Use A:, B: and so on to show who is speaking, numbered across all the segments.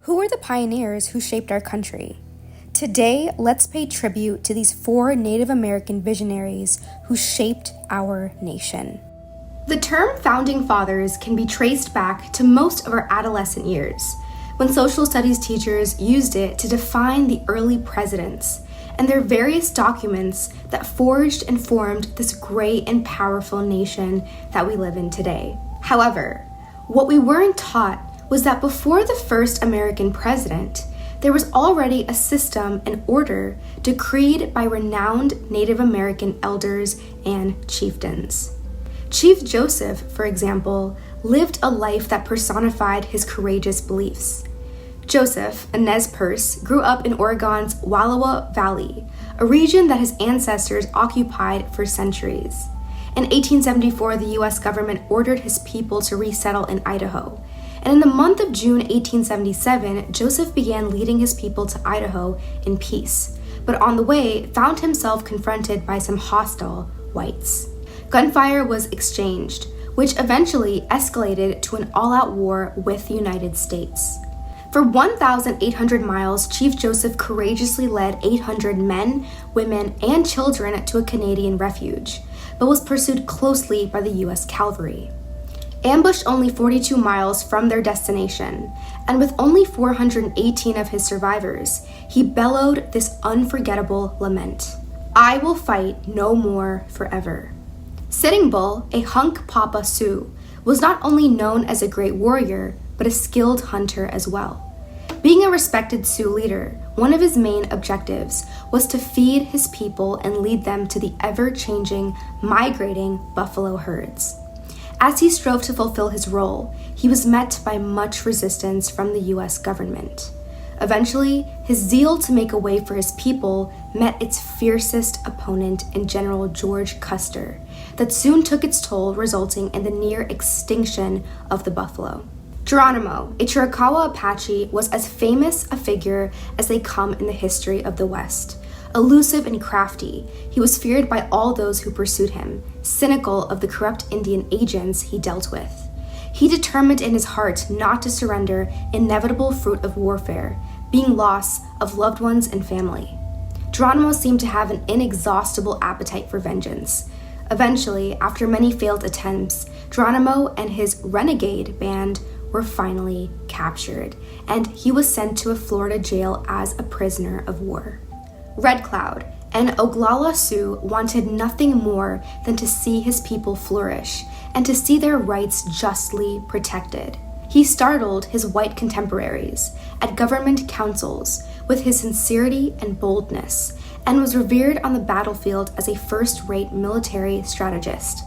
A: Who are the pioneers who shaped our country? Today, let's pay tribute to these 4 Native American visionaries who shaped our nation. The term Founding Fathers can be traced back to most of our adolescent years, when social studies teachers used it to define the early presidents and their various documents that forged and formed this great and powerful nation that we live in today. However, what we weren't taught was that before the first American president, there was already a system and order decreed by renowned Native American elders and chieftains. Chief Joseph, for example, lived a life that personified his courageous beliefs. Joseph, a Nez Perce, grew up in Oregon's Wallowa Valley, a region that his ancestors occupied for centuries. In 1874, the U.S. government ordered his people to resettle in Idaho. And in the month of June 1877, Joseph began leading his people to Idaho in peace, but on the way found himself confronted by some hostile whites. Gunfire was exchanged, which eventually escalated to an all-out war with the United States. For 1,800 miles, Chief Joseph courageously led 800 men, women, and children to a Canadian refuge, but was pursued closely by the U.S. cavalry. Ambushed only 42 miles from their destination, and with only 418 of his survivors, he bellowed this unforgettable lament: "I will fight no more forever." Sitting Bull, a Hunkpapa Sioux, was not only known as a great warrior, but a skilled hunter as well. Being a respected Sioux leader, one of his main objectives was to feed his people and lead them to the ever-changing, migrating buffalo herds. As he strove to fulfill his role, he was met by much resistance from the U.S. government. Eventually, his zeal to make a way for his people met its fiercest opponent in General George Custer, that soon took its toll, resulting in the near extinction of the buffalo. Geronimo, a Chiricahua Apache, was as famous a figure as they come in the history of the West. Elusive and crafty, he was feared by all those who pursued him, cynical of the corrupt Indian agents he dealt with. He determined in his heart not to surrender inevitable fruit of warfare, being loss of loved ones and family. Geronimo seemed to have an inexhaustible appetite for vengeance. Eventually, after many failed attempts, Geronimo and his renegade band were finally captured, and he was sent to a Florida jail as a prisoner of war. Red Cloud, an Oglala Sioux, wanted nothing more than to see his people flourish and to see their rights justly protected. He startled his white contemporaries at government councils with his sincerity and boldness, and was revered on the battlefield as a first-rate military strategist.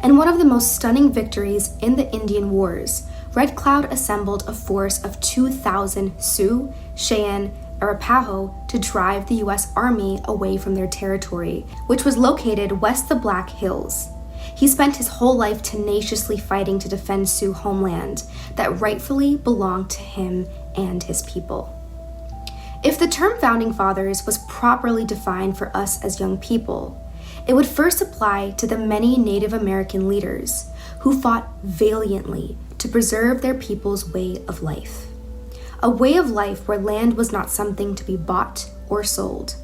A: In one of the most stunning victories in the Indian Wars, Red Cloud assembled a force of 2,000 Sioux, Cheyenne, Arapaho to drive the U.S. Army away from their territory, which was located west the Black Hills. He spent his whole life tenaciously fighting to defend Sioux homeland that rightfully belonged to him and his people. If the term Founding Fathers was properly defined for us as young people, it would first apply to the many Native American leaders who fought valiantly to preserve their people's way of life. A way of life where land was not something to be bought or sold,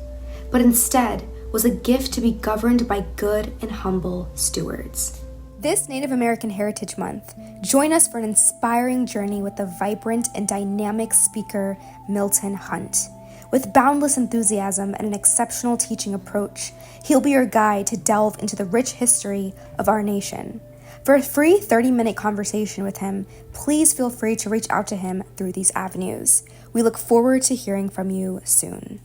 A: but instead was a gift to be governed by good and humble stewards. This Native American Heritage Month, join us for an inspiring journey with the vibrant and dynamic speaker, Milton Hunt. With boundless enthusiasm and an exceptional teaching approach, he'll be your guide to delve into the rich history of our nation. For a free 30-minute conversation with him, please feel free to reach out to him through these avenues. We look forward to hearing from you soon.